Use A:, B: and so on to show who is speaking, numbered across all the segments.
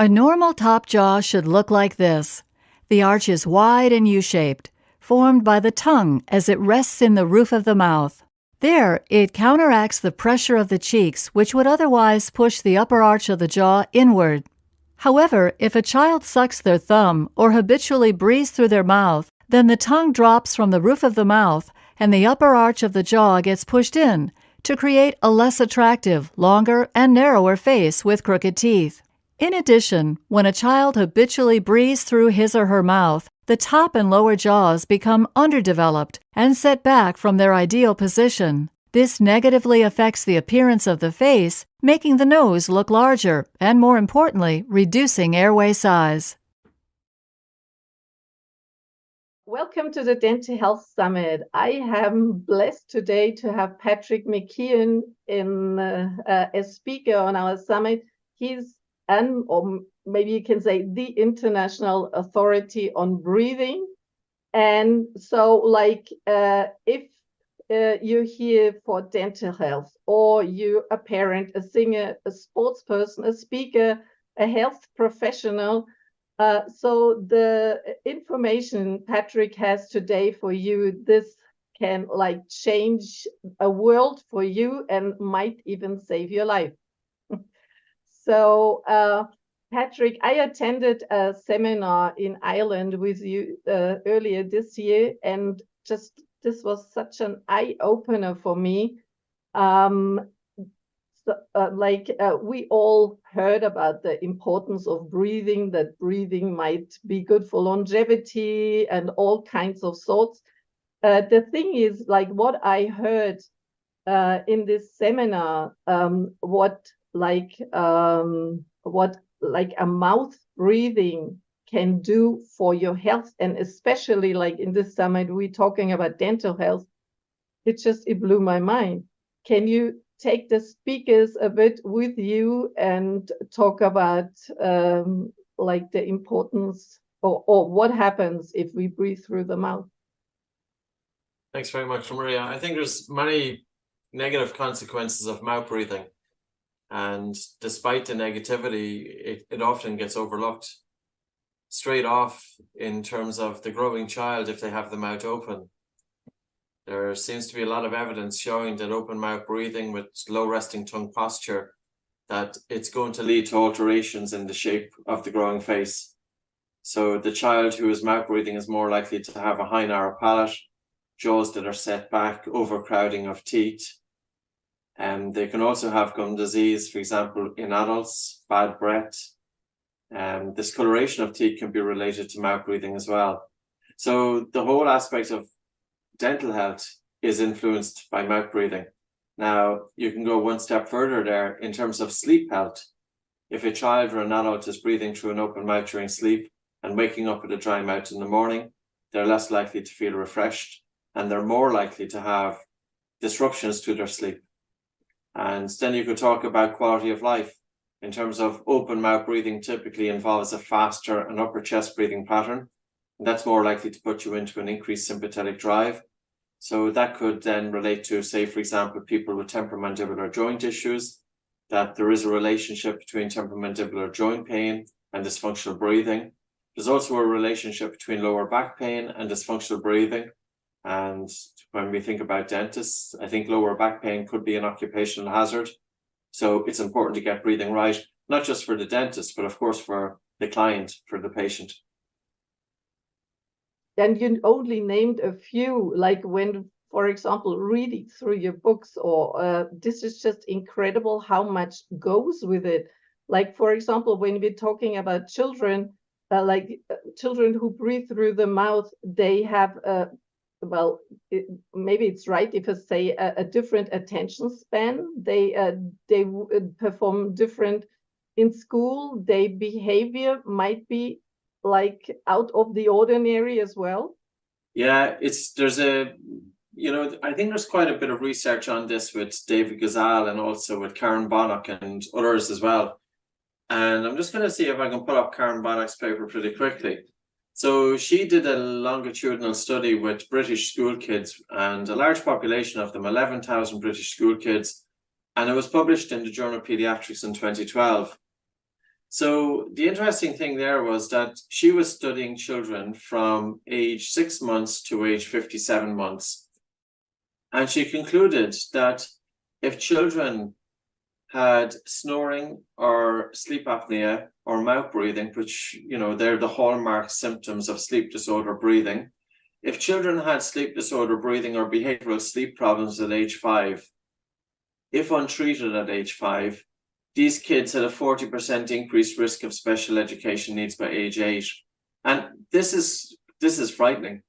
A: A normal top jaw should look like this. The arch is wide and U-shaped, formed by the tongue as it rests in the roof of the mouth. There, it counteracts the pressure of the cheeks, which would otherwise push the upper arch of the jaw inward. However, if a child sucks their thumb or habitually breathes through their mouth, then the tongue drops from the roof of the mouth and the upper arch of the jaw gets pushed in to create a less attractive, longer, and narrower face with crooked teeth. In addition, when a child habitually breathes through his or her mouth, the top and lower jaws become underdeveloped and set back from their ideal position. This negatively affects the appearance of the face, making the nose look larger and, more importantly, reducing airway size.
B: Welcome to the Dental Health Summit. I am blessed today to have Patrick McKeown as speaker on our summit. He's or maybe you can say the international authority on breathing. And so if you're here for dental health, or you're a parent, a singer, a sports person, a speaker, a health professional, so the information Patrick has today for you, this can change a world for you and might even save your life. So Patrick, I attended a seminar in Ireland with you earlier this year, and this was such an eye-opener for me. We all heard about the importance of breathing, that breathing might be good for longevity and all kinds of sorts. The thing is, what I heard in this seminar, what a mouth breathing can do for your health, and especially in this summit we're talking about dental health, it blew my mind. Can you take the speakers a bit with you and talk about the importance or what happens if we breathe through the mouth?
C: Thanks very much, Maria. I think there's many negative consequences of mouth breathing. And despite the negativity, it often gets overlooked straight off in terms of the growing child if they have the mouth open. There seems to be a lot of evidence showing that open mouth breathing with low resting tongue posture, that it's going to lead to alterations in the shape of the growing face. So the child who is mouth breathing is more likely to have a high narrow palate, jaws that are set back, overcrowding of teeth. And they can also have gum disease, for example, in adults, bad breath. Discoloration of teeth can be related to mouth breathing as well. So the whole aspect of dental health is influenced by mouth breathing. Now, you can go one step further there in terms of sleep health. If a child or an adult is breathing through an open mouth during sleep and waking up with a dry mouth in the morning, they're less likely to feel refreshed, and they're more likely to have disruptions to their sleep. And then you could talk about quality of life. In terms of open mouth breathing, typically involves a faster and upper chest breathing pattern. And that's more likely to put you into an increased sympathetic drive. So that could then relate to, say, for example, people with temporomandibular joint issues, that there is a relationship between temporomandibular joint pain and dysfunctional breathing. There's also a relationship between lower back pain and dysfunctional breathing. And when we think about dentists, I think lower back pain could be an occupational hazard. So it's important to get breathing right, not just for the dentist, but of course for the client, for the patient.
B: And you only named a few, when, for example, reading through your books, or this is just incredible how much goes with it. For example, when we're talking about children, children who breathe through the mouth, they have maybe it's right if I say a different attention span. They perform different in school. Their behavior might be out of the ordinary as well.
C: Yeah, I think there's quite a bit of research on this with David Gazal and also with Karen Bonnock and others as well. And I'm just going to see if I can pull up Karen Bonnock's paper pretty quickly. So she did a longitudinal study with British school kids, and a large population of them, 11,000 British school kids, and it was published in the Journal of Pediatrics in 2012. So the interesting thing there was that she was studying children from age 6 months to age 57 months. And she concluded that if children had snoring or sleep apnea or mouth breathing, which, you know, they're the hallmark symptoms of sleep disorder breathing. If children had sleep disorder breathing or behavioral sleep problems at age 5, if untreated at age 5, these kids had a 40% increased risk of special education needs by age 8. And this is frightening,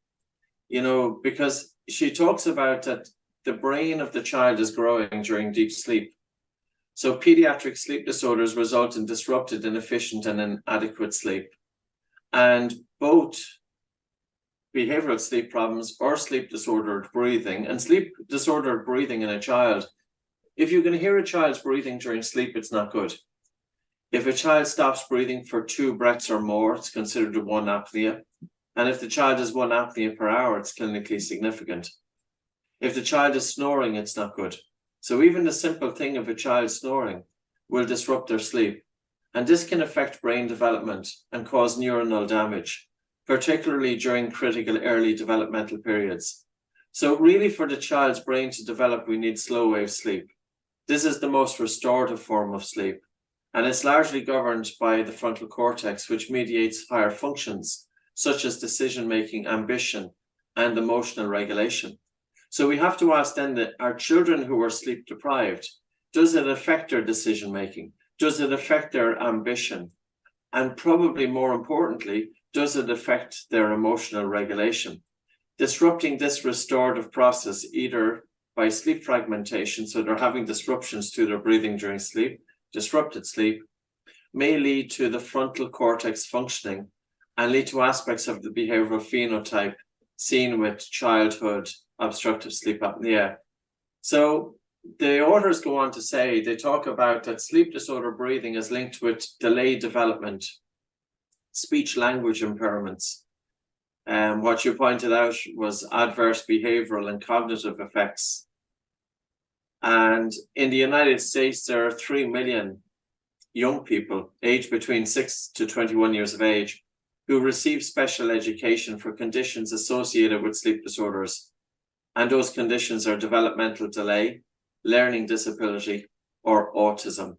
C: you know, because she talks about that the brain of the child is growing during deep sleep. So pediatric sleep disorders result in disrupted, inefficient, and inadequate sleep. And both behavioral sleep problems or sleep disordered breathing, and sleep disordered breathing in a child, if you can hear a child's breathing during sleep, it's not good. If a child stops breathing for 2 breaths or more, it's considered a 1 apnea. And if the child has 1 apnea per hour, it's clinically significant. If the child is snoring, it's not good. So even the simple thing of a child snoring will disrupt their sleep. And this can affect brain development and cause neuronal damage, particularly during critical early developmental periods. So really for the child's brain to develop, we need slow wave sleep. This is the most restorative form of sleep. And it's largely governed by the frontal cortex, which mediates higher functions, such as decision-making, ambition, and emotional regulation. So we have to ask then that our children who are sleep deprived, does it affect their decision making? Does it affect their ambition? And probably more importantly, does it affect their emotional regulation? Disrupting this restorative process either by sleep fragmentation, so they're having disruptions to their breathing during sleep, disrupted sleep, may lead to the frontal cortex functioning and lead to aspects of the behavioral phenotype seen with childhood obstructive sleep apnea. So the authors go on to say, they talk about that sleep disorder breathing is linked with delayed development, speech language impairments. And what you pointed out was adverse behavioral and cognitive effects. And in the United States, there are 3 million young people aged between 6 to 21 years of age who receive special education for conditions associated with sleep disorders. And those conditions are developmental delay, learning disability, or autism.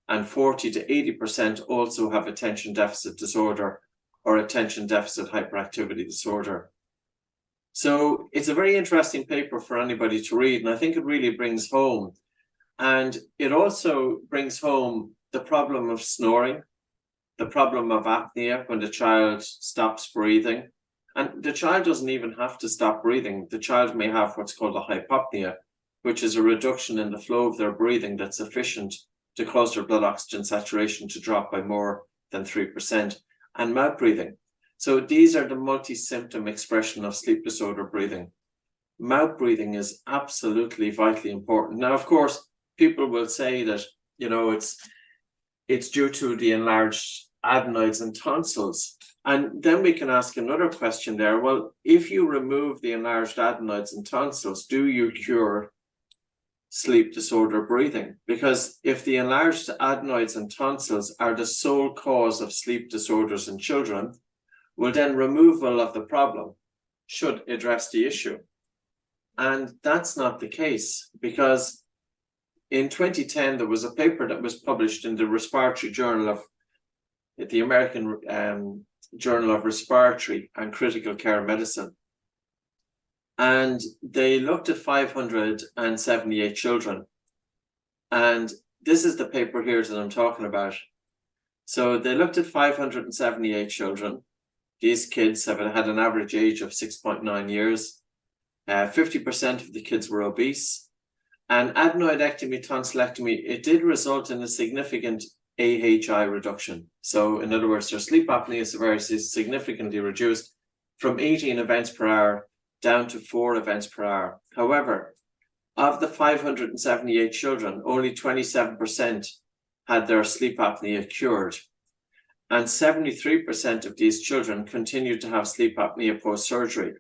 C: And 40 to 80% also have attention deficit disorder or attention deficit hyperactivity disorder. So it's a very interesting paper for anybody to read, and I think it really brings home. And it also brings home the problem of snoring, the problem of apnea when the child stops breathing. And the child doesn't even have to stop breathing. The child may have what's called a hypopnea, which is a reduction in the flow of their breathing that's sufficient to cause their blood oxygen saturation to drop by more than 3%, and mouth breathing. So these are the multi-symptom expression of sleep disorder breathing. Mouth breathing is absolutely vitally important. Now, of course, people will say that, you know, it's due to the enlarged adenoids and tonsils. And then we can ask another question there. Well, if you remove the enlarged adenoids and tonsils, do you cure sleep disorder breathing? Because if the enlarged adenoids and tonsils are the sole cause of sleep disorders in children, well, then removal of the problem should address the issue. And that's not the case, because in 2010, there was a paper that was published in the Respiratory Journal of the American Journal of Respiratory and Critical Care Medicine. And they looked at 578 children. And this is the paper here that I'm talking about. So they looked at 578 children. These kids have had an average age of 6.9 years. 50% of the kids were obese. And adenoidectomy, tonsillectomy, it did result in a significant AHI reduction. So in other words, their sleep apnea severity is significantly reduced from 18 events per hour down to 4 events per hour. However, of the 578 children, only 27% had their sleep apnea cured. And 73% of these children continued to have sleep apnea post-surgery.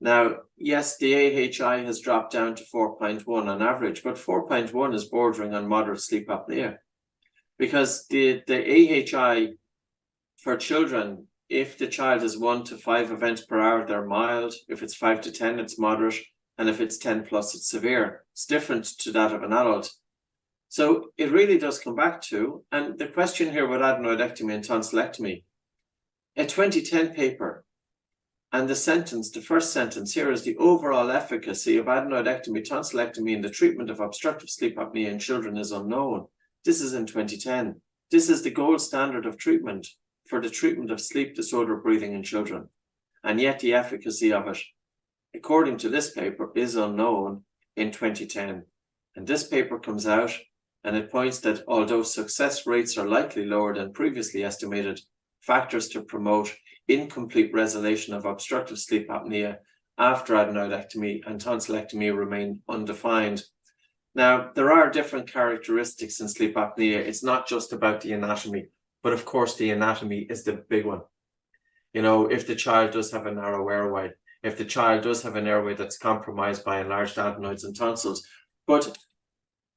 C: Now, yes, the AHI has dropped down to 4.1 on average, but 4.1 is bordering on moderate sleep apnea. because the AHI for children, if the child is 1 to 5 events per hour, they're mild. If it's 5 to 10, it's moderate. And if it's 10 plus, it's severe. It's different to that of an adult. So it really does come back to, and the question here with adenoidectomy and tonsillectomy, a 2010 paper, and the first sentence here is the overall efficacy of adenoidectomy, tonsillectomy in the treatment of obstructive sleep apnea in children is unknown. This is in 2010. This is the gold standard of treatment for the treatment of sleep disorder breathing in children. And yet the efficacy of it, according to this paper, is unknown in 2010. And this paper comes out and it points that although success rates are likely lower than previously estimated, factors to promote incomplete resolution of obstructive sleep apnea after adenoidectomy and tonsillectomy remain undefined. Now, there are different characteristics in sleep apnea. It's not just about the anatomy, but of course the anatomy is the big one. You know, if the child does have a narrow airway, if the child does have an airway that's compromised by enlarged adenoids and tonsils. But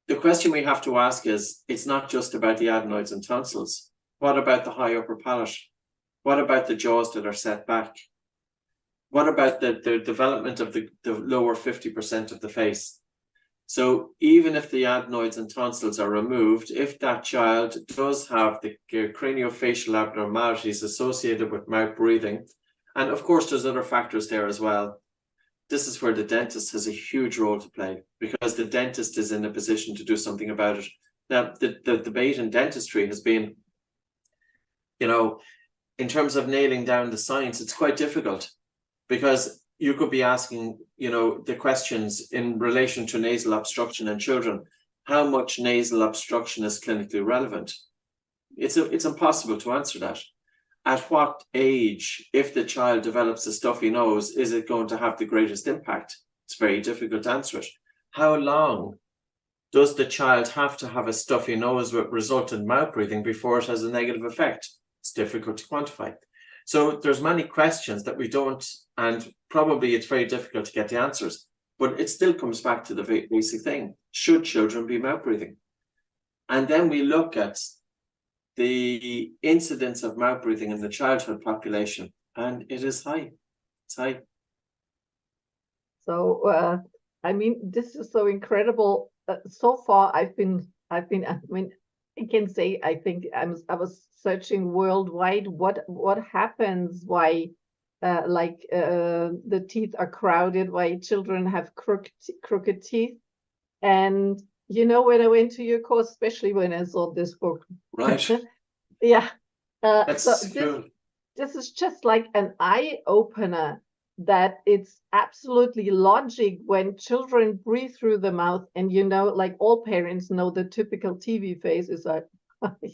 C: the question we have to ask is, it's not just about the adenoids and tonsils. What about the high upper palate? What about the jaws that are set back? What about the development of the lower 50% of the face? So even if the adenoids and tonsils are removed, if that child does have the craniofacial abnormalities associated with mouth breathing, and of course there's other factors there as well, this is where the dentist has a huge role to play, because the dentist is in a position to do something about it. Now, the debate in dentistry has been, you know, in terms of nailing down the science, it's quite difficult, because you could be asking, you know, the questions in relation to nasal obstruction in children. How much nasal obstruction is clinically relevant? It's impossible to answer that. At what age, if the child develops a stuffy nose, is it going to have the greatest impact? It's very difficult to answer it. How long does the child have to have a stuffy nose with resultant mouth breathing before it has a negative effect? It's difficult to quantify. So there's many questions that we don't, and probably it's very difficult to get the answers, but it still comes back to the basic thing. Should children be mouth breathing? And then we look at the incidence of mouth breathing in the childhood population, and it is high. It's high.
B: So, I mean, this is so incredible. So far, I can say, I think I was searching worldwide what happens, why the teeth are crowded, why children have crooked teeth. And you know, when I went to your course, especially when I saw this book,
C: right?
B: Yeah,
C: That's
B: so
C: cool.
B: this is just like an eye opener, that it's absolutely logic when children breathe through the mouth. And you know, like all parents know, the typical TV face is like,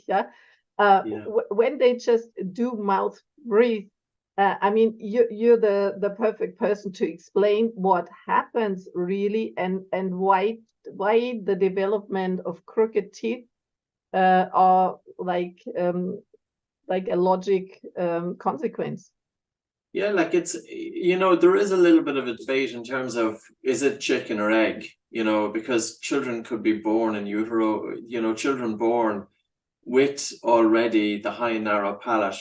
B: yeah. When they just do mouth breathe, I mean, you're the perfect person to explain what happens really, and why the development of crooked teeth are like a logic consequence.
C: Yeah, like it's, you know, there is a little bit of a debate in terms of, is it chicken or egg? You know, because children could be born in utero, you know, children born with already the high narrow palate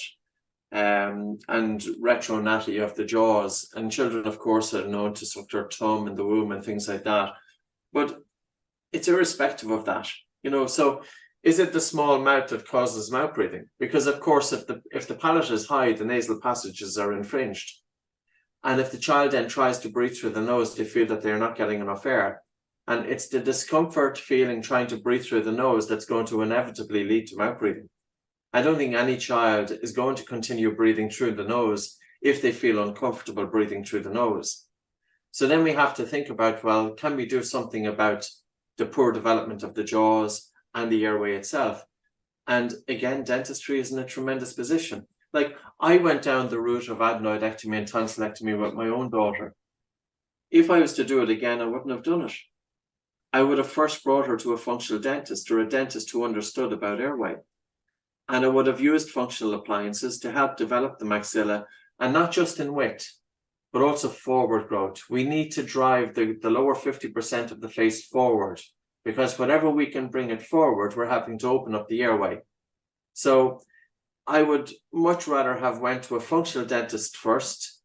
C: and retronatty of the jaws, and children of course are known to suck their thumb in the womb and things like that, but it's irrespective of that, you know. So is it the small mouth that causes mouth breathing? Because of course if the palate is high, the nasal passages are infringed, and if the child then tries to breathe through the nose, they feel that they're not getting enough air. And it's the discomfort feeling trying to breathe through the nose that's going to inevitably lead to mouth breathing. I don't think any child is going to continue breathing through the nose if they feel uncomfortable breathing through the nose. So then we have to think about, well, can we do something about the poor development of the jaws and the airway itself? And again, dentistry is in a tremendous position. Like, I went down the route of adenoidectomy and tonsillectomy with my own daughter. If I was to do it again, I wouldn't have done it. I would have first brought her to a functional dentist, or a dentist who understood about airway. And I would have used functional appliances to help develop the maxilla, and not just in width, but also forward growth. We need to drive the lower 50% of the face forward because whenever we can bring it forward, we're having to open up the airway. So I would much rather have went to a functional dentist first,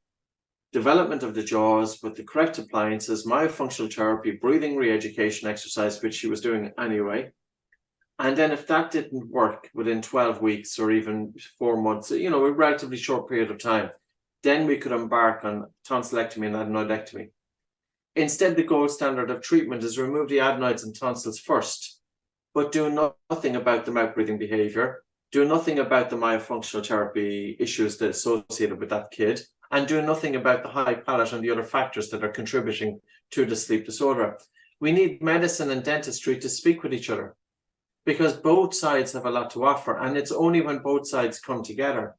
C: development of the jaws with the correct appliances, myofunctional therapy, breathing re-education exercise, which she was doing anyway. And then if that didn't work within 12 weeks or even 4 months, a relatively short period of time, then we could embark on tonsillectomy and adenoidectomy. Instead, the gold standard of treatment is remove the adenoids and tonsils first, but do nothing about the mouth breathing behavior, do nothing about the myofunctional therapy issues that are associated with that kid, and do nothing about the high palate and the other factors that are contributing to the sleep disorder. We need medicine and dentistry to speak with each other, because both sides have a lot to offer, and it's only when both sides come together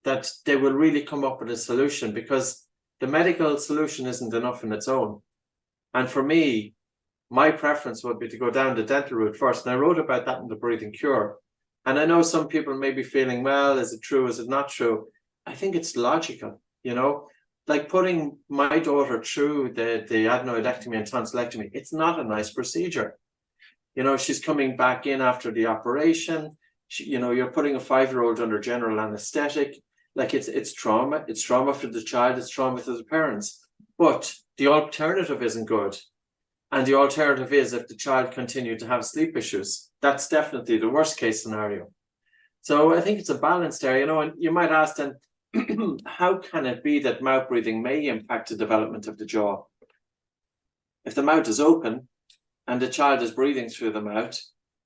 C: that they will really come up with a solution, because the medical solution isn't enough in its own. And for me, my preference would be to go down the dental route first. And I wrote about that in The Breathing Cure. And I know some people may be feeling, well, is it true? Is it not true? I think it's logical, like putting my daughter through the adenoidectomy and tonsillectomy. It's not a nice procedure. She's coming back in after the operation. You're putting a 5-year-old under general anesthetic. Like it's trauma. It's trauma for the child. It's trauma for the parents. But the alternative isn't good. And the alternative is if the child continued to have sleep issues. That's definitely the worst case scenario. So I think it's a balance there, and you might ask then, how can it be that mouth breathing may impact the development of the jaw? If the mouth is open and the child is breathing through the mouth,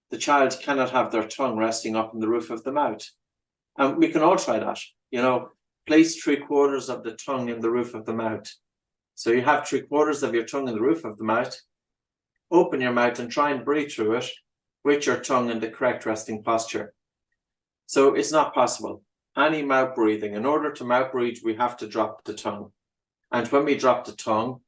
C: the child cannot have their tongue resting up in the roof of the mouth. And we can all try that, place 3/4 of the tongue in the roof of the mouth. So you have 3/4 of your tongue in the roof of the mouth, open your mouth and try and breathe through it with your tongue in the correct resting posture. So it's not possible. Any mouth breathing, in order to mouth breathe, we have to drop the tongue. And when we drop the tongue,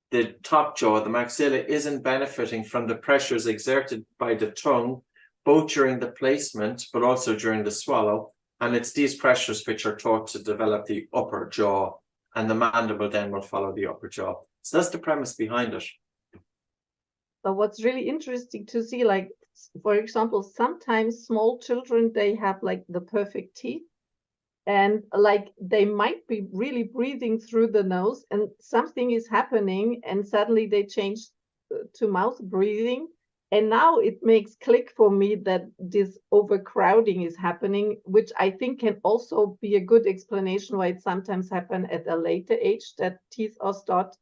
C: the top jaw, the maxilla, isn't benefiting from the pressures exerted by the tongue, both during the placement, but also during the swallow. And it's these pressures which are taught to develop the upper jaw, and the mandible then will follow the upper jaw. So that's the premise behind it.
B: But what's really interesting to see, like, for example, sometimes small children, they have like the perfect teeth, and like they might be really breathing through the nose, and something is happening, and suddenly they change to mouth breathing. And now it makes click for me that this overcrowding is happening, which I think can also be a good explanation why it sometimes happens at a later age, that teeth are start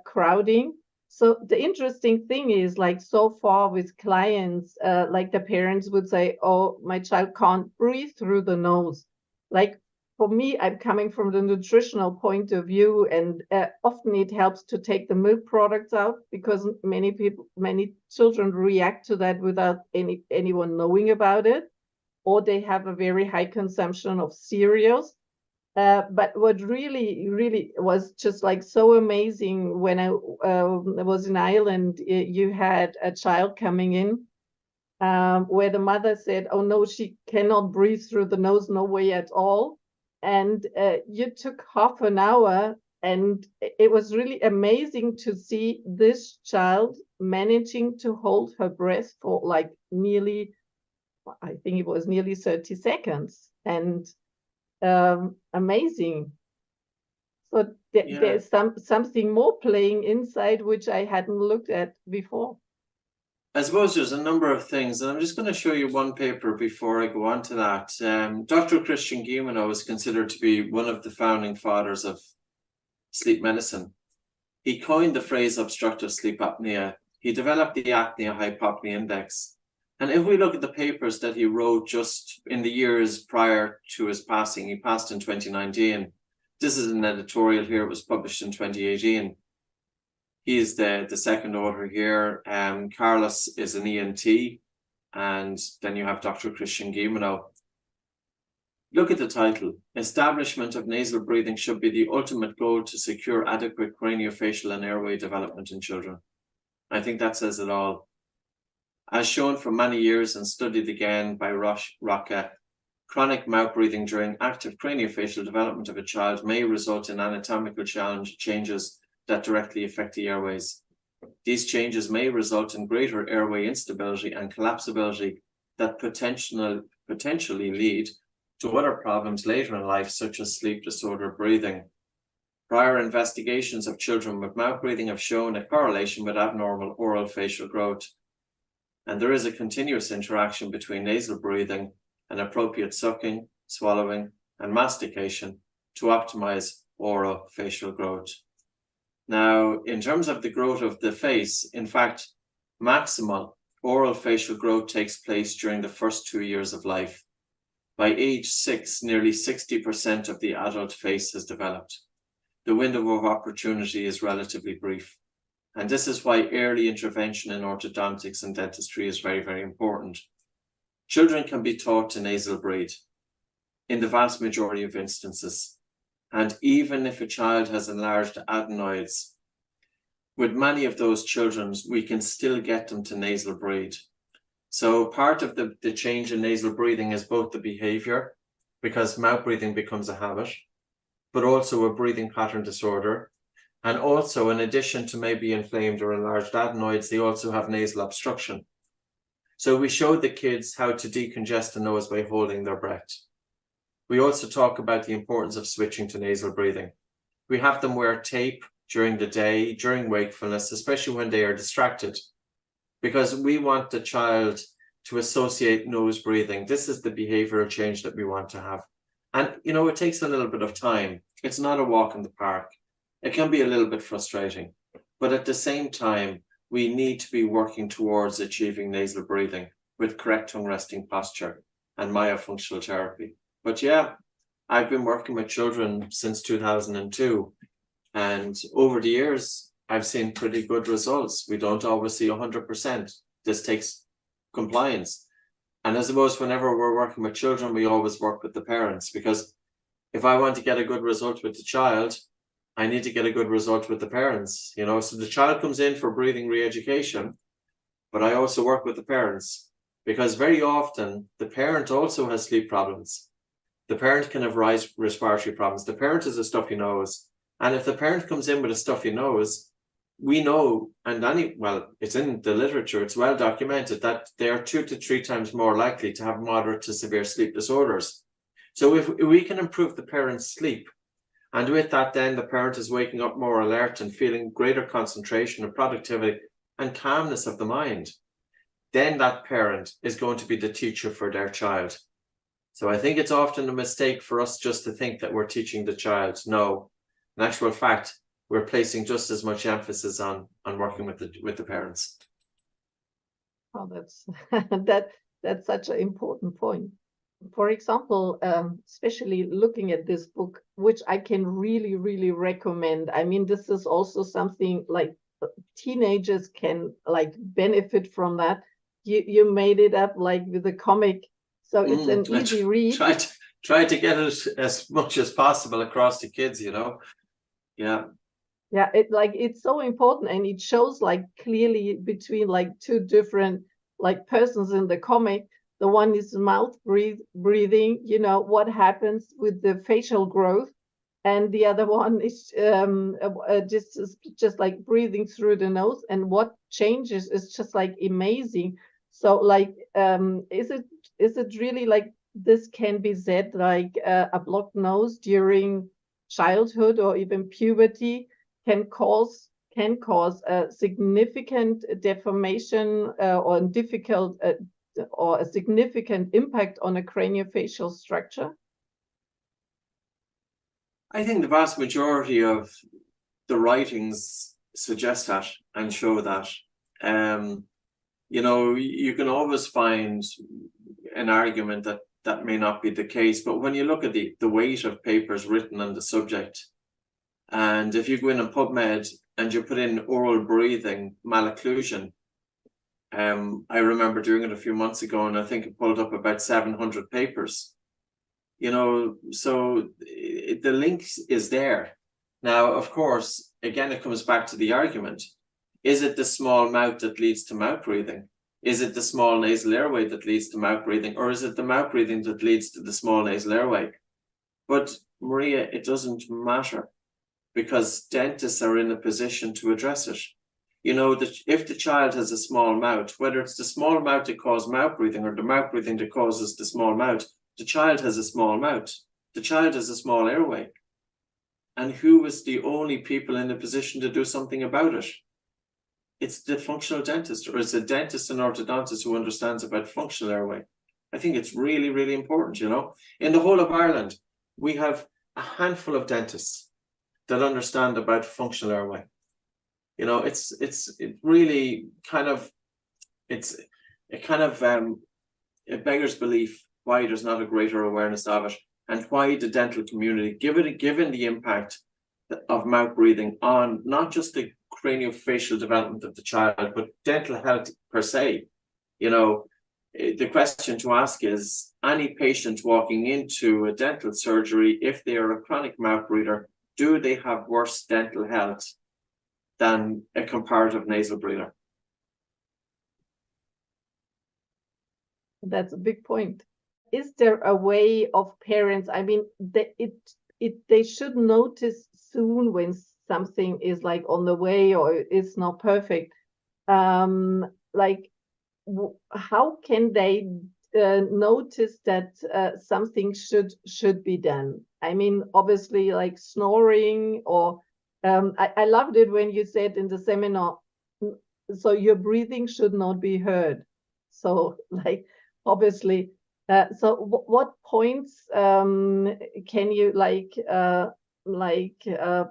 B: crowding. So the interesting thing is, like, so far with clients, like the parents would say, oh, my child can't breathe through the nose. Like, for me, I'm coming from the nutritional point of view, and often it helps to take the milk products out, because many children react to that without anyone knowing about it, or they have a very high consumption of cereals. But what really was just like so amazing, when I was in Ireland, you had a child coming in where the mother said, oh no, she cannot breathe through the nose, no way at all. And you took half an hour, and it was really amazing to see this child managing to hold her breath for like nearly, I think it was nearly 30 seconds. And amazing. So there's something more playing inside, which I hadn't looked at before.
C: I suppose there's a number of things, and I'm just going to show you one paper before I go on to that. Dr. Christian Guilleminault is considered to be one of the founding fathers of sleep medicine. He coined the phrase obstructive sleep apnea. He developed the apnea-hypopnea index. And if we look at the papers that he wrote just in the years prior to his passing, he passed in 2019. This is an editorial here. It was published in 2018. He is the second author here. Carlos is an ENT. And then you have Dr. Christian Guilleminault. Look at the title. Establishment of nasal breathing should be the ultimate goal to secure adequate craniofacial and airway development in children. I think that says it all. As shown for many years and studied again by Rocca, chronic mouth breathing during active craniofacial development of a child may result in anatomical changes that directly affect the airways. These changes may result in greater airway instability and collapsibility that potentially lead to other problems later in life, such as sleep disorder breathing. Prior investigations of children with mouth breathing have shown a correlation with abnormal oral facial growth. And there is a continuous interaction between nasal breathing and appropriate sucking, swallowing, and mastication to optimize oral facial growth. Now, in terms of the growth of the face, in fact, maximal oral facial growth takes place during the first 2 years of life. By age 6, nearly 60% of the adult face has developed. The window of opportunity is relatively brief. And this is why early intervention in orthodontics and dentistry is very, very important. Children can be taught to nasal breathe in the vast majority of instances. And even if a child has enlarged adenoids, with many of those children, we can still get them to nasal breathe. So part of the change in nasal breathing is both the behavior, because mouth breathing becomes a habit, but also a breathing pattern disorder. And also, in addition to maybe inflamed or enlarged adenoids, they also have nasal obstruction. So we showed the kids how to decongest the nose by holding their breath. We also talk about the importance of switching to nasal breathing. We have them wear tape during the day, during wakefulness, especially when they are distracted, because we want the child to associate nose breathing. This is the behavioral change that we want to have. And, you know, it takes a little bit of time. It's not a walk in the park. It can be a little bit frustrating, but at the same time, we need to be working towards achieving nasal breathing with correct tongue resting posture and myofunctional therapy. But yeah, I've been working with children since 2002, and over the years, I've seen pretty good results. We don't always see 100%. This takes compliance. And I suppose whenever we're working with children, we always work with the parents, because if I want to get a good result with the child, I need to get a good result with the parents, you know. So the child comes in for breathing re-education, but I also work with the parents, because very often the parent also has sleep problems. The parent can have respiratory problems. The parent has a stuffy nose. And if the parent comes in with a stuffy nose, we know, and it's in the literature, it's well documented that they are 2 to 3 times more likely to have moderate to severe sleep disorders. So if we can improve the parent's sleep, and with that, then the parent is waking up more alert and feeling greater concentration and productivity and calmness of the mind, then that parent is going to be the teacher for their child. So I think it's often a mistake for us just to think that we're teaching the child. No, in actual fact, we're placing just as much emphasis on working with the parents.
B: Oh, that's such an important point. For example, especially looking at this book, which I can really, really recommend. I mean, this is also something like teenagers can like benefit from that. You made it up like with a comic, so it's an easy read.
C: Try to get it as much as possible across to kids, you know. Yeah.
B: Yeah, it's so important, and it shows like clearly between like 2 different like persons in the comic. The one is mouth breathing, you know, what happens with the facial growth. And the other one is just like breathing through the nose, and what changes is just like amazing. So like, is it really like this can be said like a blocked nose during childhood or even puberty can cause a significant deformation or difficult or a significant impact on a craniofacial structure?
C: I think the vast majority of the writings suggest that and show that. You know, you can always find an argument that may not be the case, but when you look at the weight of papers written on the subject, and if you go in on PubMed and you put in oral breathing malocclusion, I remember doing it a few months ago, and I think it pulled up about 700 papers. You know, so the link is there. Now, of course, again, it comes back to the argument. Is it the small mouth that leads to mouth breathing? Is it the small nasal airway that leads to mouth breathing? Or is it the mouth breathing that leads to the small nasal airway? But Maria, it doesn't matter, because dentists are in a position to address it. you know, that if the child has a small mouth, whether it's the small mouth that causes mouth breathing or the mouth breathing that causes the small mouth, the child has a small mouth. The child has a small airway. And who is the only people in a position to do something about it? It's the functional dentist, or it's a dentist and orthodontist who understands about functional airway. I think it's really, really important, you know. In the whole of Ireland, we have a handful of dentists that understand about functional airway. You know, it really kind of, it beggars belief why there's not a greater awareness of it, and why the dental community, given the impact of mouth breathing on not just the craniofacial development of the child, but dental health per se. You know, the question to ask is, any patient walking into a dental surgery, if they are a chronic mouth breather, do they have worse dental health than a comparative nasal breather?
B: That's a big point. Is there a way of parents, I mean, they should notice soon when something is like on the way or it's not perfect. Like, how can they notice that something should be done? I mean, obviously, like snoring, or I loved it when you said in the seminar, so your breathing should not be heard. So, like, obviously. So what points can you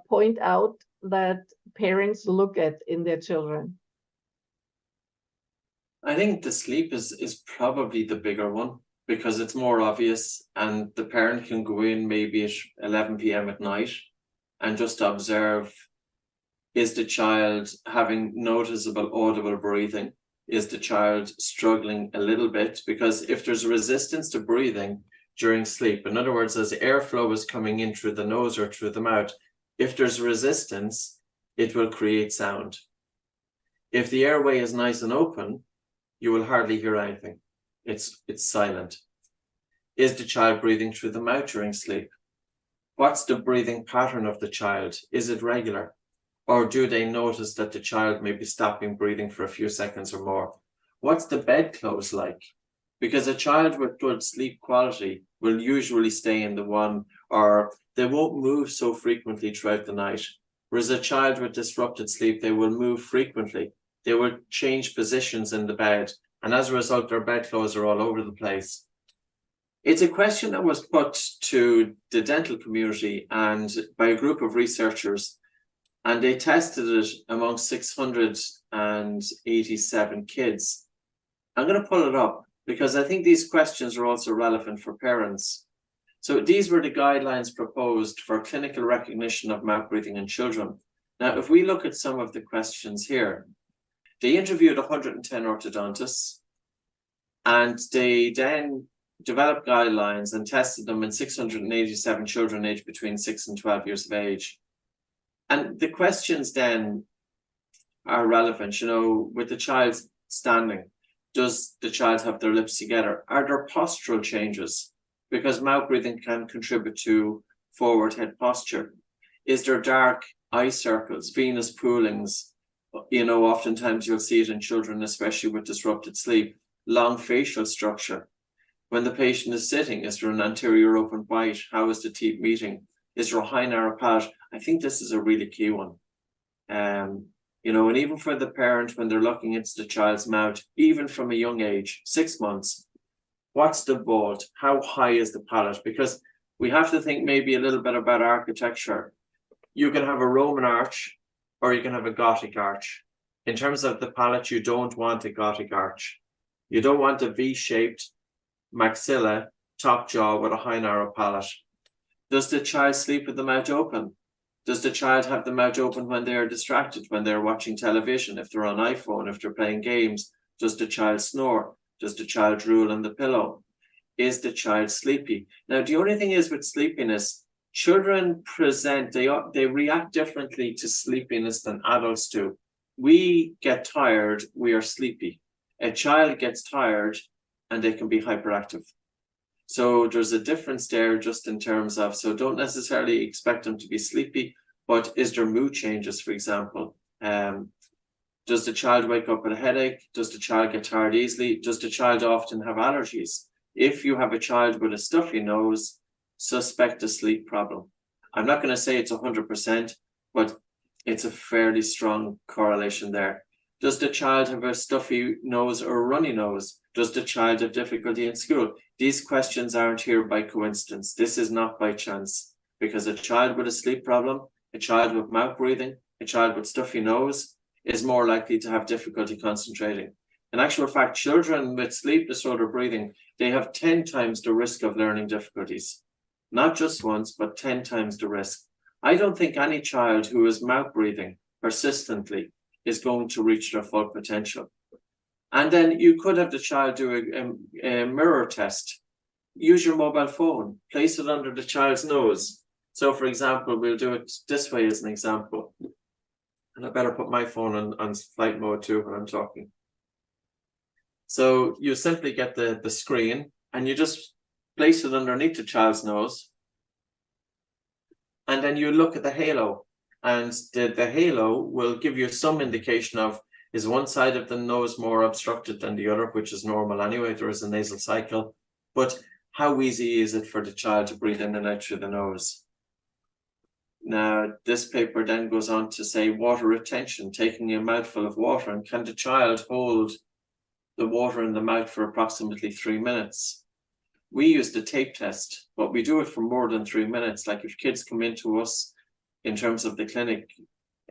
B: point out that parents look at in their children?
C: I think the sleep is probably the bigger one, because it's more obvious, and the parent can go in maybe at 11 p.m. at night and just observe, is the child having noticeable audible breathing? Is the child struggling a little bit? Because if there's a resistance to breathing during sleep, in other words, as airflow is coming in through the nose or through the mouth, if there's resistance, it will create sound. If the airway is nice and open, you will hardly hear anything. It's silent. Is the child breathing through the mouth during sleep? What's the breathing pattern of the child? Is it regular? Or do they notice that the child may be stopping breathing for a few seconds or more? What's the bedclothes like? Because a child with good sleep quality will usually stay in the one, or they won't move so frequently throughout the night. Whereas a child with disrupted sleep, they will move frequently. They will change positions in the bed, and as a result, their bedclothes are all over the place. It's a question that was put to the dental community and by a group of researchers, and they tested it among 687 kids. I'm going to pull it up because I think these questions are also relevant for parents. So these were the guidelines proposed for clinical recognition of mouth breathing in children. Now, if we look at some of the questions here, they interviewed 110 orthodontists, and they then developed guidelines and tested them in 687 children aged between 6 and 12 years of age. And the questions then are relevant, you know, with the child standing. Does the child have their lips together? Are there postural changes? Because mouth breathing can contribute to forward head posture. Is there dark eye circles, venous poolings? You know, oftentimes you'll see it in children, especially with disrupted sleep. Long facial structure. When the patient is sitting, is there an anterior open bite? How is the teeth meeting? Is there a high narrow palate? I think this is a really key one. You know, and even for the parent, when they're looking into the child's mouth, even from a young age, 6 months, what's the vault? How high is the palate? Because we have to think maybe a little bit about architecture. You can have a Roman arch or you can have a Gothic arch. In terms of the palate, you don't want a Gothic arch. You don't want a V-shaped maxilla, top jaw with a high narrow palate. Does the child sleep with the mouth open? Does the child have the mouth open when they are distracted, when they're watching television, if they're on iPhone, if they're playing games? Does the child snore? Does the child drool on the pillow? Is the child sleepy? Now, the only thing is with sleepiness, children they react differently to sleepiness than adults do. We get tired, we are sleepy. A child gets tired and they can be hyperactive. So there's a difference there just in terms of, so don't necessarily expect them to be sleepy, but is there mood changes, for example? Does the child wake up with a headache? Does the child get tired easily? Does the child often have allergies? If you have a child with a stuffy nose, suspect a sleep problem. I'm not going to say it's 100%, but it's a fairly strong correlation there. Does the child have a stuffy nose or a runny nose? Does the child have difficulty in school? These questions aren't here by coincidence. This is not by chance, because a child with a sleep problem, a child with mouth breathing, a child with stuffy nose is more likely to have difficulty concentrating. In actual fact, children with sleep disorder breathing, they have 10 times the risk of learning difficulties. Not just once, but 10 times the risk. I don't think any child who is mouth breathing persistently is going to reach their full potential. And then you could have the child do a mirror test. Use your mobile phone, place it under the child's nose. So for example, we'll do it this way as an example. And I better put my phone on flight mode too when I'm talking. So you simply get the screen and you just place it underneath the child's nose. And then you look at the halo, and the halo will give you some indication of, is one side of the nose more obstructed than the other, which is normal anyway, there is a nasal cycle. But how easy is it for the child to breathe in and out through the nose? Now, this paper then goes on to say water retention, taking a mouthful of water, and can the child hold the water in the mouth for approximately 3 minutes? We use the tape test, but we do it for more than 3 minutes. Like if kids come into us in terms of the clinic,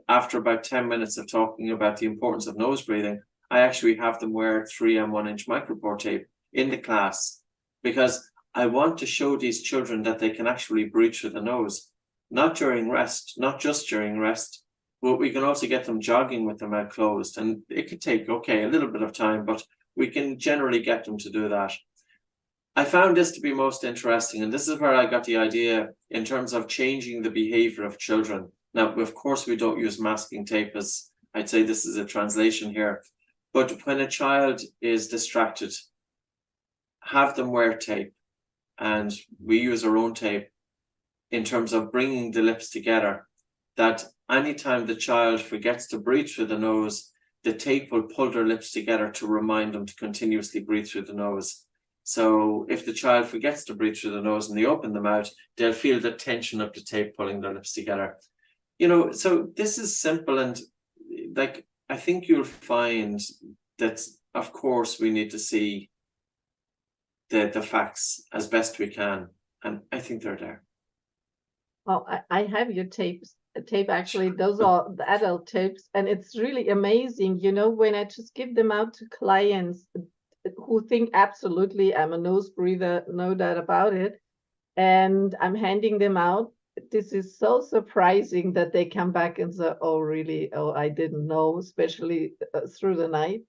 C: after about 10 minutes of talking about the importance of nose breathing, I actually have them wear 3M 1-inch micropore tape in the class, because I want to show these children that they can actually breathe through the nose, not during rest, not just during rest, but we can also get them jogging with their mouth closed. And it could take, a little bit of time, but we can generally get them to do that. I found this to be most interesting, and this is where I got the idea in terms of changing the behavior of children. Now, of course, we don't use masking tape, as I'd say this is a translation here, but when a child is distracted, have them wear tape, and we use our own tape in terms of bringing the lips together, that anytime the child forgets to breathe through the nose, the tape will pull their lips together to remind them to continuously breathe through the nose. So if the child forgets to breathe through the nose and they open the mouth, they'll feel the tension of the tape pulling their lips together. So this is simple, and like, I think you'll find that, of course, we need to see the facts as best we can. And I think they're there.
B: Well, I have your tape actually. Those are the adult tapes, and it's really amazing, when I just give them out to clients who think absolutely I'm a nose breather, no doubt about it, and I'm handing them out. This is so surprising that they come back and say, oh really, oh I didn't know, especially through the night.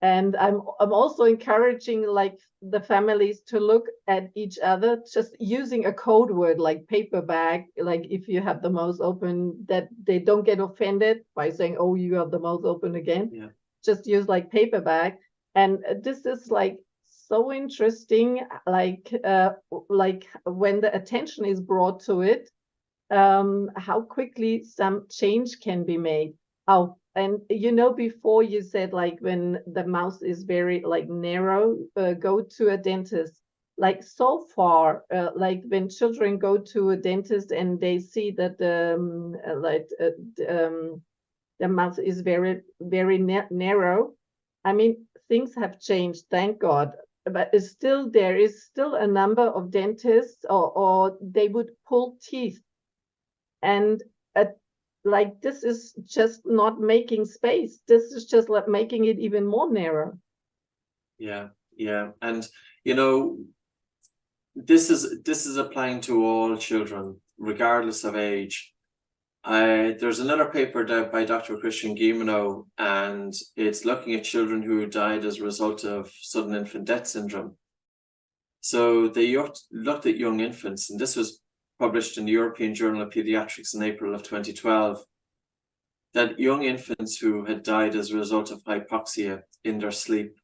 B: And I'm also encouraging like the families to look at each other, just using a code word like paper bag, like if you have the mouth open, that they don't get offended by saying, oh, you have the mouth open again.
C: Yeah.
B: Just use like paper bag. And this is like so interesting, like when the attention is brought to it, how quickly some change can be made. Oh, and before you said like when the mouth is very like narrow, go to a dentist. Like so far, like when children go to a dentist and they see that the mouth is very, very narrow. I mean, things have changed, thank God. But there is still a number of dentists, or they would pull teeth, and like this is just not making space. This is just like making it even more narrow.
C: Yeah, and this is applying to all children, regardless of age. There's another paper by Dr. Christian Guilleminault, and it's looking at children who died as a result of sudden infant death syndrome. So they looked at young infants, and this was published in the European Journal of Pediatrics in April of 2012, that young infants who had died as a result of hypoxia in their sleep.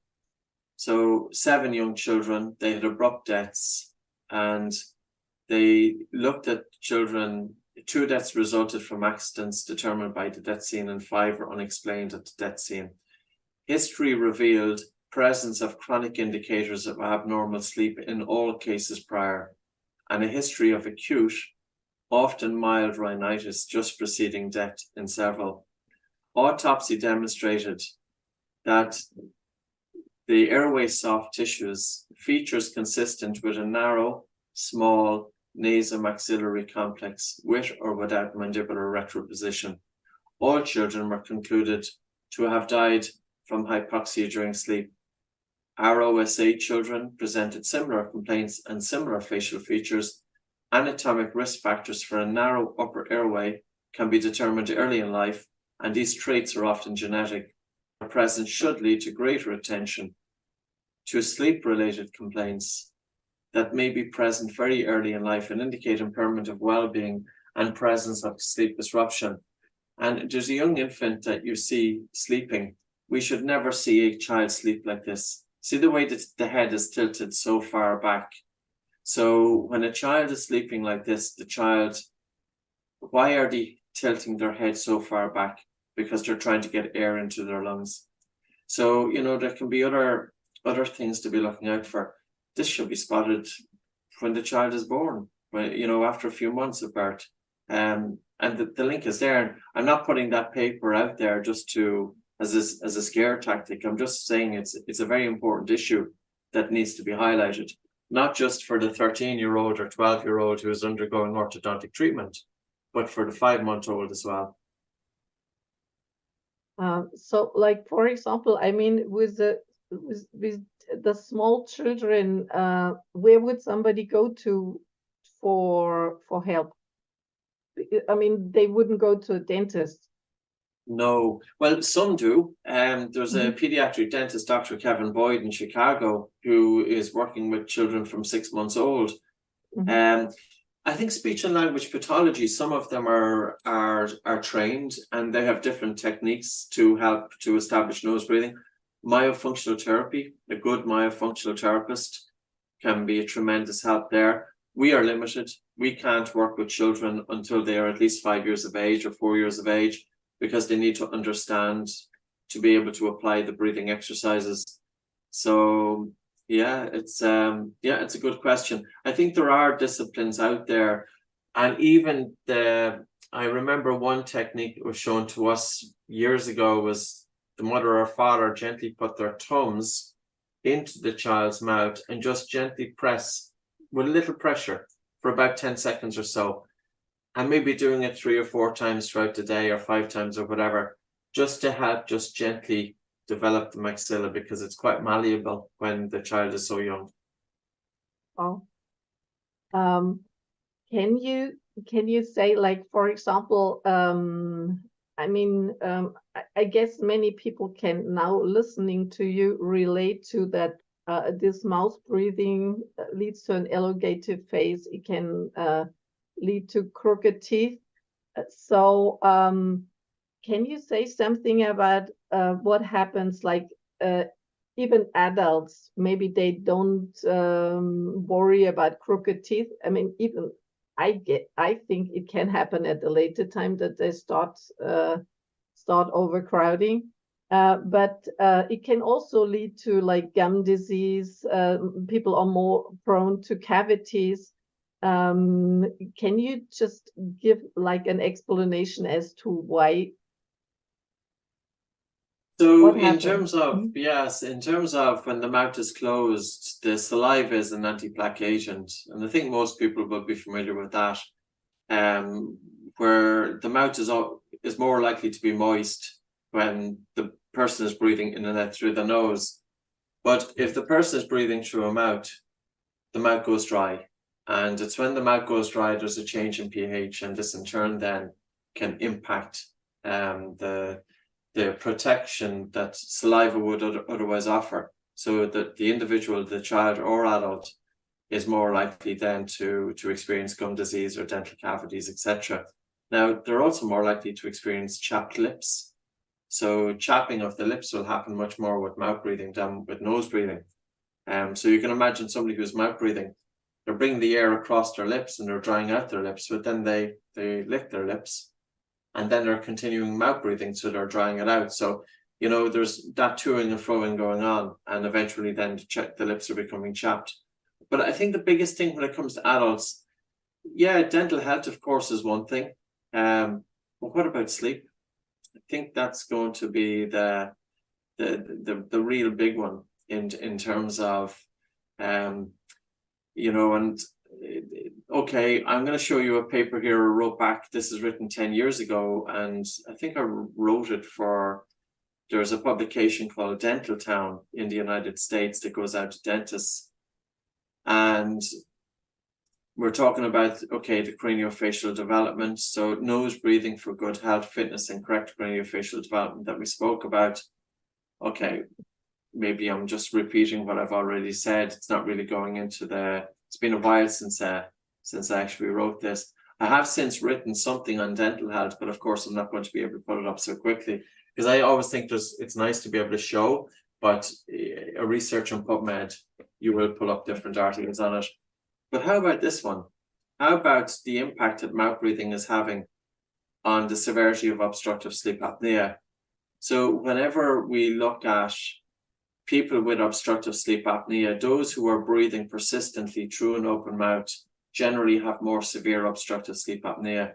C: So 7 young children, they had abrupt deaths, and they looked at children 2 deaths resulted from accidents determined by the death scene, and 5 were unexplained at the death scene. History revealed presence of chronic indicators of abnormal sleep in all cases prior, and a history of acute, often mild rhinitis just preceding death in several. Autopsy demonstrated that the airway soft tissues, features consistent with a narrow, small nasomaxillary complex with or without mandibular retroposition. All children were concluded to have died from hypoxia during sleep. ROSA children presented similar complaints and similar facial features. Anatomic risk factors for a narrow upper airway can be determined early in life, and these traits are often genetic. Their presence should lead to greater attention to sleep-related complaints that may be present very early in life and indicate impairment of well-being and presence of sleep disruption. And there's a young infant that you see sleeping. We should never see a child sleep like this. See the way that the head is tilted so far back. So when a child is sleeping like this, the child, why are they tilting their head so far back? Because they're trying to get air into their lungs. So, you know, there can be other things to be looking out for. This should be spotted when the child is born, when, you know, after a few months of birth. And the link is there. And I'm not putting that paper out there just to as a scare tactic. I'm just saying it's a very important issue that needs to be highlighted, not just for the 13-year-old or 12-year-old who is undergoing orthodontic treatment, but for the 5-month-old as well.
B: So, like, for example, I mean, with the small children, where would somebody go to for help? I mean, they wouldn't go to a dentist.
C: No, well, some do. There's a pediatric dentist, Dr. Kevin Boyd in Chicago, who is working with children from 6 months old. I think speech and language pathology, some of them are trained, and they have different techniques to help to establish nose breathing. Myofunctional therapy, a good myofunctional therapist can be a tremendous help there. We are limited. We can't work with children until they are at least 5 years of age or 4 years of age, because they need to understand to be able to apply the breathing exercises. So yeah, it's a good question. I think there are disciplines out there, and even I remember one technique that was shown to us years ago was the mother or father gently put their thumbs into the child's mouth and just gently press with a little pressure for about 10 seconds or so, and maybe doing it 3 or 4 times throughout the day or 5 times or whatever, just to help just gently develop the maxilla, because it's quite malleable when the child is so young.
B: Oh, can you say, like, for example, I mean, I guess many people can now, listening to you, relate to that. This mouth breathing leads to an elongated face. It can lead to crooked teeth. So can you say something about what happens, like even adults, maybe they don't worry about crooked teeth? I mean, even I think it can happen at a later time that they start overcrowding. But it can also lead to, like, gum disease. People are more prone to cavities. Can you just give, like, an explanation as to why?
C: So in terms of, yes, in terms of when the mouth is closed, the saliva is an anti-plaque agent. And I think most people will be familiar with that, where the mouth is more likely to be moist when the person is breathing in and out through the nose. But if the person is breathing through a mouth, the mouth goes dry. And it's when the mouth goes dry, there's a change in pH, and this in turn then can impact the protection that saliva would otherwise offer. So that the individual, the child or adult, is more likely then to experience gum disease or dental cavities, etc. Now, they're also more likely to experience chapped lips. So chapping of the lips will happen much more with mouth breathing than with nose breathing. So you can imagine somebody who's mouth breathing, they're bringing the air across their lips and they're drying out their lips, but then they lick their lips and then they're continuing mouth breathing, so they're drying it out. So, you know, there's that toing and froing going on, and eventually then the lips are becoming chapped. But I think the biggest thing when it comes to adults, yeah, dental health, of course, is one thing. But what about sleep? I think that's going to be the real big one in terms of, you know, and okay, I'm going to show you a paper here I wrote back. This is written 10 years ago, and I think I wrote it for, there's a publication called Dental Town in the United States that goes out to dentists. And we're talking about, okay, the craniofacial development. So nose breathing for good health, fitness, and correct craniofacial development that we spoke about. Okay, maybe I'm just repeating what I've already said. It's not really going into it's been a while since I actually wrote this. I have since written something on dental health, but of course I'm not going to be able to put it up so quickly, because I always think it's nice to be able to show, but a research on PubMed, you will pull up different articles on it. But how about this one? How about the impact that mouth breathing is having on the severity of obstructive sleep apnea? So whenever we look at people with obstructive sleep apnea, those who are breathing persistently through an open mouth generally have more severe obstructive sleep apnea.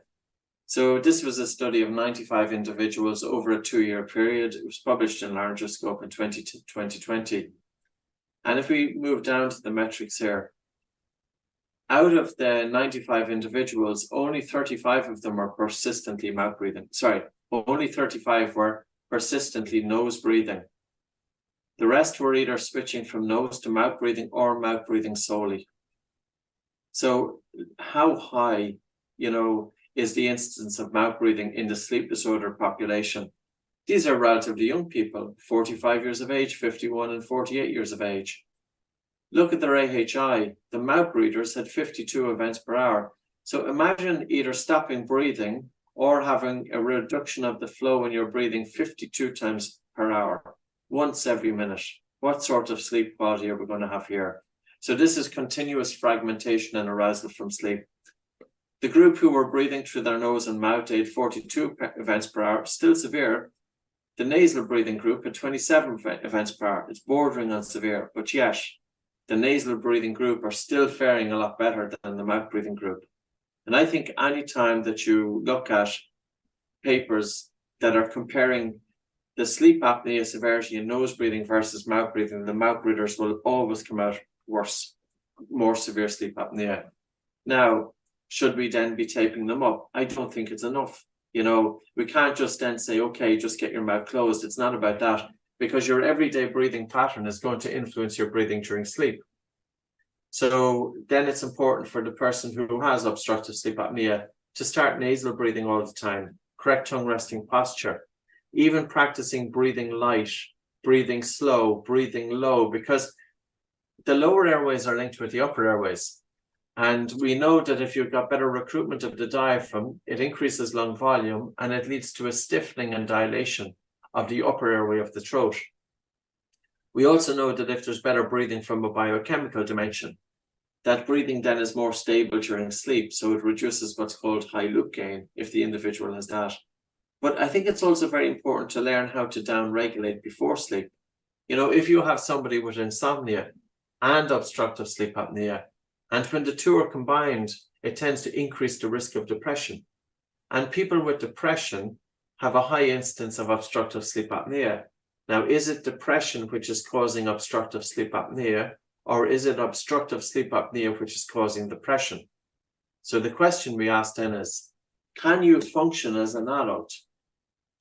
C: So this was a study of 95 individuals over a 2-year period. It was published in larger scope in 2020. And if we move down to the metrics here, out of the 95 individuals, only 35 of them were persistently mouth breathing. Sorry, only 35 were persistently nose breathing. The rest were either switching from nose to mouth breathing or mouth breathing solely. So how high, you know, is the incidence of mouth breathing in the sleep disorder population? These are relatively young people, 45 years of age, 51 and 48 years of age. Look at their AHI. The mouth breathers had 52 events per hour. So imagine either stopping breathing or having a reduction of the flow in your breathing 52 times per hour, once every minute. What sort of sleep quality are we going to have here? So this is continuous fragmentation and arousal from sleep. The group who were breathing through their nose and mouth had 42 events per hour, still severe. The nasal breathing group had 27 events per hour. It's bordering on severe, but yet the nasal breathing group are still faring a lot better than the mouth breathing group. And I think any time that you look at papers that are comparing the sleep apnea severity in nose breathing versus mouth breathing, the mouth breathers will always come out worse, more severe sleep apnea. Now, should we then be taping them up? I don't think it's enough. You know, we can't just then say, okay, just get your mouth closed. It's not about that, because your everyday breathing pattern is going to influence your breathing during sleep. So then it's important for the person who has obstructive sleep apnea to start nasal breathing all the time, correct tongue resting posture, even practicing breathing light, breathing slow, breathing low, because the lower airways are linked with the upper airways. And we know that if you've got better recruitment of the diaphragm, it increases lung volume and it leads to a stiffening and dilation of the upper airway of the throat. We also know that if there's better breathing from a biochemical dimension, that breathing then is more stable during sleep. So it reduces what's called high loop gain if the individual has that. But I think it's also very important to learn how to down-regulate before sleep. You know, if you have somebody with insomnia and obstructive sleep apnea, and when the two are combined, it tends to increase the risk of depression. And people with depression have a high incidence of obstructive sleep apnea. Now, is it depression which is causing obstructive sleep apnea, or is it obstructive sleep apnea which is causing depression? So the question we ask then is, can you function as an adult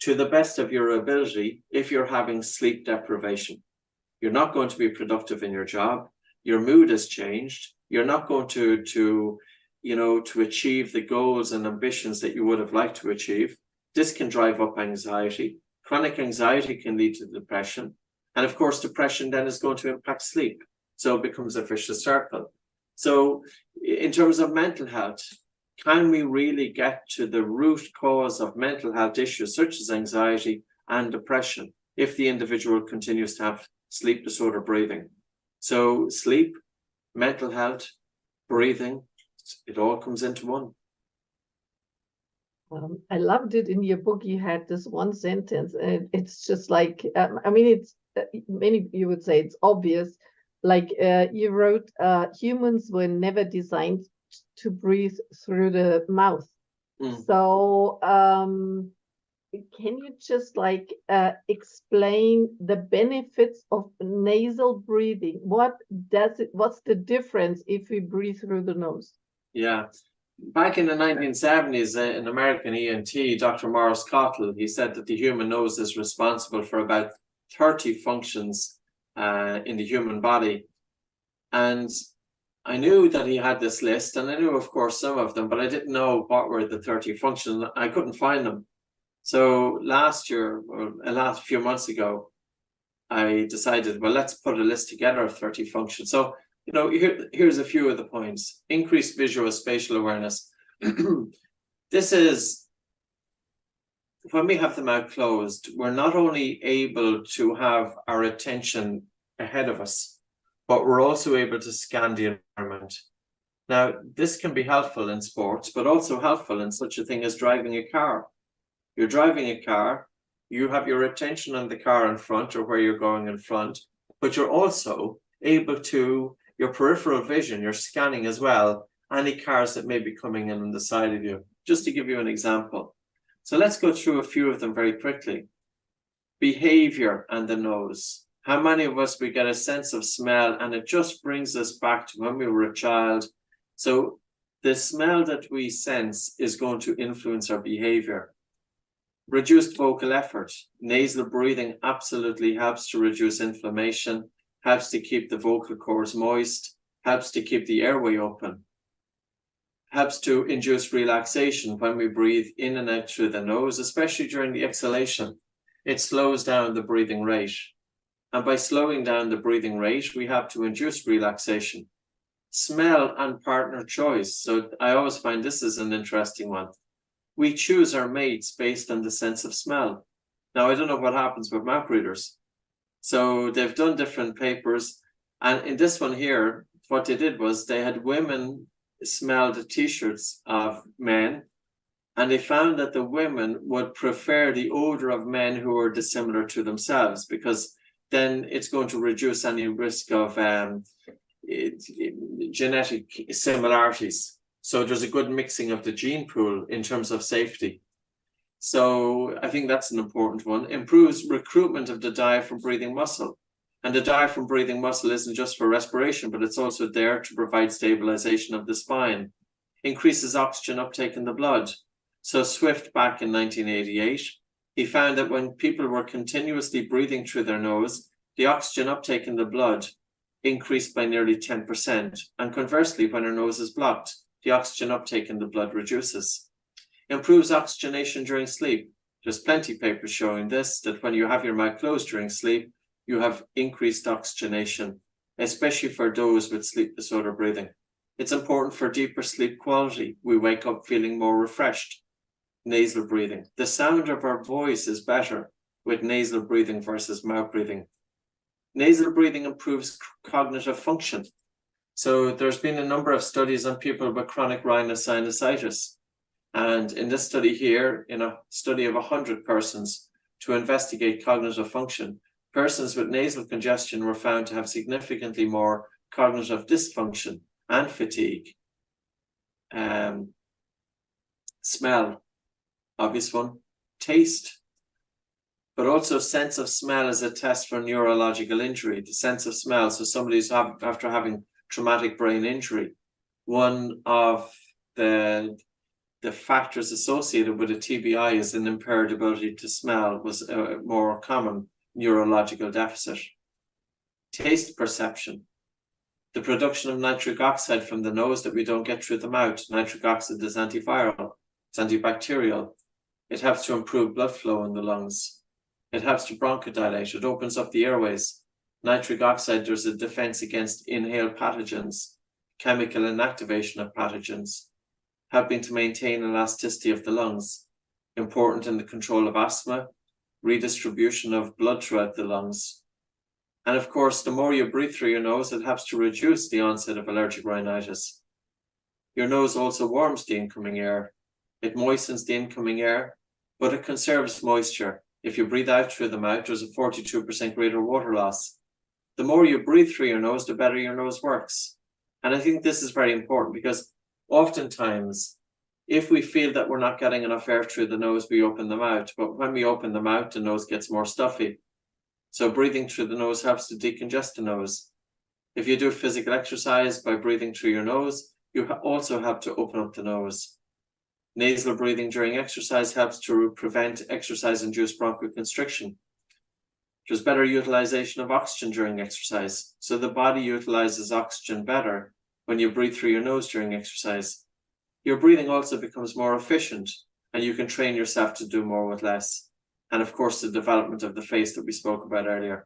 C: to the best of your ability if you're having sleep deprivation? You're not going to be productive in your job. Your mood has changed. You're not going to achieve the goals and ambitions that you would have liked to achieve. This can drive up anxiety. Chronic anxiety can lead to depression. And of course, depression then is going to impact sleep. So it becomes a vicious circle. So in terms of mental health, can we really get to the root cause of mental health issues such as anxiety and depression if the individual continues to have sleep disorder breathing? So sleep, mental health, breathing, it all comes into one.
B: I loved it in your book. You had this one sentence, and it's just like, I mean, it's many you would say it's obvious. Like you wrote, humans were never designed to breathe through the mouth. So can you just like explain the benefits of nasal breathing? What's the difference if we breathe through the nose?
C: Yeah. Back in the 1970s, an American ENT, Dr. Morris Cottle, he said that the human nose is responsible for about 30 functions in the human body. And I knew that he had this list, and I knew, of course, some of them, but I didn't know what were the 30 functions. I couldn't find them. So last year, or last few months ago, I decided, well, let's put a list together of 30 functions. So, you know, here's a few of the points. Increased visual spatial awareness. This is, when we have the mouth closed, we're not only able to have our attention ahead of us, but we're also able to scan the environment. Now, this can be helpful in sports, but also helpful in such a thing as driving a car. You're driving a car, you have your attention on the car in front or where you're going in front, but you're also able to, your peripheral vision, you're scanning as well, any cars that may be coming in on the side of you, just to give you an example. So let's go through a few of them very quickly. Behavior and the nose. How many of us, we get a sense of smell and it just brings us back to when we were a child. So the smell that we sense is going to influence our behavior. Reduced vocal effort. Nasal breathing absolutely helps to reduce inflammation, helps to keep the vocal cords moist, helps to keep the airway open, helps to induce relaxation when we breathe in and out through the nose, especially during the exhalation. It slows down the breathing rate. And by slowing down the breathing rate, we have to induce relaxation. Smell and partner choice. So I always find this is an interesting one. We choose our mates based on the sense of smell. Now, I don't know what happens with mouth breathers. So they've done different papers. And in this one here, what they did was they had women smell the t-shirts of men. And they found that the women would prefer the odor of men who are dissimilar to themselves, because then it's going to reduce any risk of genetic similarities. So there's a good mixing of the gene pool in terms of safety. So I think that's an important one. Improves recruitment of the diaphragm breathing muscle. And the diaphragm breathing muscle isn't just for respiration, but it's also there to provide stabilization of the spine. Increases oxygen uptake in the blood. So Swift, back in 1988, he found that when people were continuously breathing through their nose, the oxygen uptake in the blood increased by nearly 10%. And conversely, when our nose is blocked, the oxygen uptake in the blood reduces. Improves oxygenation during sleep. There's plenty of papers showing this, that when you have your mouth closed during sleep, you have increased oxygenation, especially for those with sleep disorder breathing. It's important for deeper sleep quality. We wake up feeling more refreshed. Nasal breathing. The sound of our voice is better with nasal breathing versus mouth breathing. Nasal breathing improves cognitive function. So there's been a number of studies on people with chronic rhinosinusitis. And in this study here, in a study of 100 persons to investigate cognitive function, persons with nasal congestion were found to have significantly more cognitive dysfunction and fatigue. Smell, obvious one. Taste, but also sense of smell is a test for neurological injury. The sense of smell, so somebody's after having traumatic brain injury, one of the factors associated with a TBI is an impaired ability to smell, was a more common neurological deficit. Taste perception. The production of nitric oxide from the nose that we don't get through the mouth. Nitric oxide is antiviral, it's antibacterial. It helps to improve blood flow in the lungs. It helps to bronchodilate. It opens up the airways. Nitric oxide, there's a defense against inhaled pathogens, chemical inactivation of pathogens, helping to maintain elasticity of the lungs, important in the control of asthma, redistribution of blood throughout the lungs. And of course, the more you breathe through your nose, it helps to reduce the onset of allergic rhinitis. Your nose also warms the incoming air. It moistens the incoming air, but it conserves moisture. If you breathe out through the mouth, there's a 42% greater water loss. The more you breathe through your nose, the better your nose works. And I think this is very important because oftentimes, if we feel that we're not getting enough air through the nose, we open the mouth. But when we open the mouth, the nose gets more stuffy. So breathing through the nose helps to decongest the nose. If you do physical exercise by breathing through your nose, you also have to open up the nose. Nasal breathing during exercise helps to prevent exercise-induced bronchoconstriction. There's better utilization of oxygen during exercise. So the body utilizes oxygen better when you breathe through your nose during exercise. Your breathing also becomes more efficient, and you can train yourself to do more with less. And of course, the development of the face that we spoke about earlier.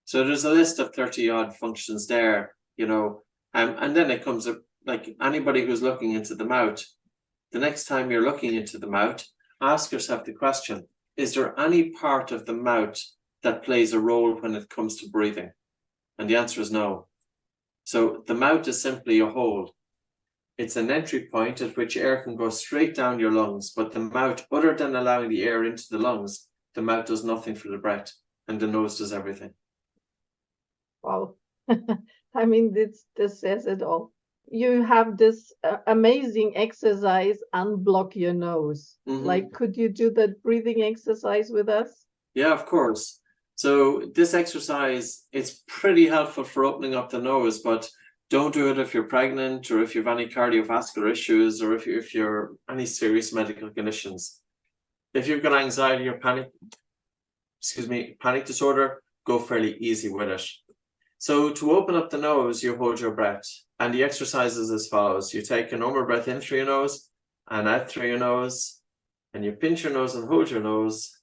C: So there's a list of 30 odd functions there, you know, and then it comes up like anybody who's looking into the mouth. The next time you're looking into the mouth, ask yourself the question, is there any part of the mouth that plays a role when it comes to breathing? And the answer is no. So the mouth is simply a hole. It's an entry point at which air can go straight down your lungs, but the mouth, other than allowing the air into the lungs, the mouth does nothing for the breath, and the nose does everything.
B: Wow. I mean, this says it all. You have this amazing exercise, unblock your nose.
C: Mm-hmm.
B: Like, could you do that breathing exercise with us?
C: Yeah, of course. So this exercise is pretty helpful for opening up the nose, but don't do it if you're pregnant or if you have any cardiovascular issues or if you're any serious medical conditions. If you've got anxiety or panic disorder, go fairly easy with it. So to open up the nose, you hold your breath, and the exercise is as follows. You take a normal breath in through your nose and out through your nose, and you pinch your nose and hold your nose,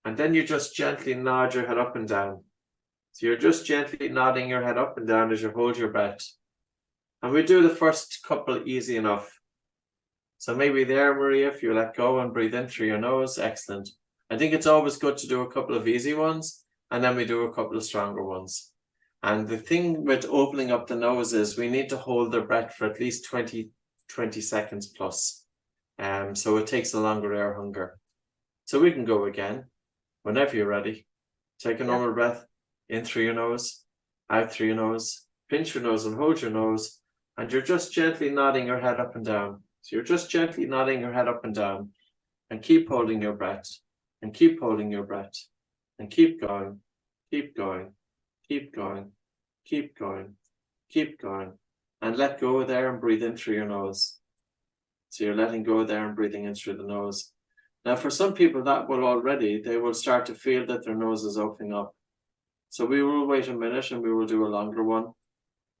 C: and then you just gently nod your head up and down. So you're just gently nodding your head up and down as you hold your breath. And we do the first couple easy enough. So maybe there, Maria, if you let go and breathe in through your nose, excellent. I think it's always good to do a couple of easy ones, and then we do a couple of stronger ones. And the thing with opening up the nose is we need to hold the breath for at least 20 seconds plus. So it takes a longer air hunger. So we can go again. Whenever you're ready, take a normal breath in through your nose, out through your nose, pinch your nose and hold your nose, and you're just gently nodding your head up and down. So you're just gently nodding your head up and down, and keep holding your breath, and keep holding your breath, and keep going, keep going, keep going, keep going, keep going, and let go there and breathe in through your nose. So you're letting go there and breathing in through the nose. Now, for some people that they will start to feel that their nose is opening up. So we will wait a minute and we will do a longer one,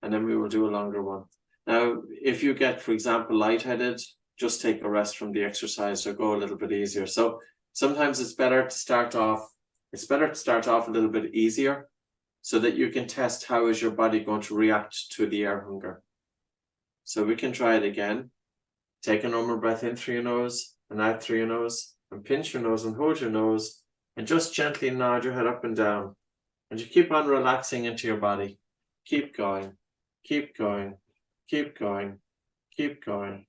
C: and then we will do a longer one. Now, if you get, for example, lightheaded, just take a rest from the exercise or go a little bit easier. So sometimes it's better to start off a little bit easier so that you can test how is your body going to react to the air hunger. So we can try it again. Take a normal breath in through your nose and out through your nose, and pinch your nose and hold your nose, and just gently nod your head up and down. And you keep on relaxing into your body. Keep going, keep going, keep going, keep going,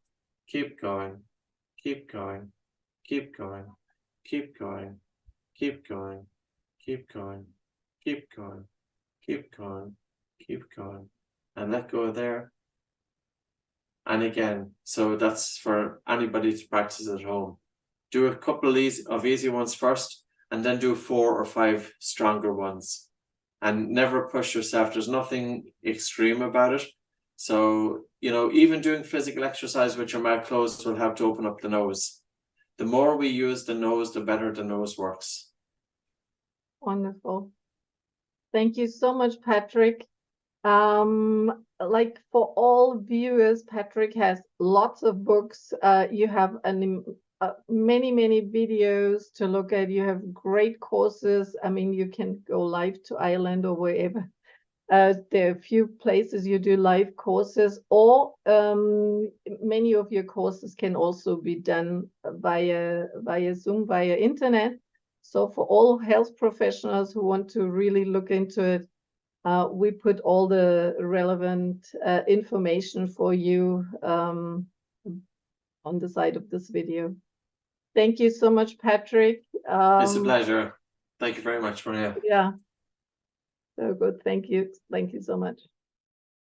C: keep going, keep going, keep going, keep going, keep going, keep going, keep going, keep going, keep going, and let go there. And again, so that's for anybody to practice at home. Do a couple of easy ones first, and then do 4 or 5 stronger ones. And never push yourself. There's nothing extreme about it. So, you know, even doing physical exercise with your mouth closed will help to open up the nose. The more we use the nose, the better the nose works.
B: Wonderful. Thank you so much, Patrick. Like for all viewers, Patrick has lots of books. You have many videos to look at. You have great courses. I mean, you can go live to Ireland or wherever. There are a few places you do live courses, or many of your courses can also be done via Zoom, via internet. So for all health professionals who want to really look into it, we put all the relevant information for you on the side of this video. Thank you so much, Patrick.
C: It's a pleasure. Thank you very much, Maria.
B: Yeah. So good. Thank you. Thank you so much.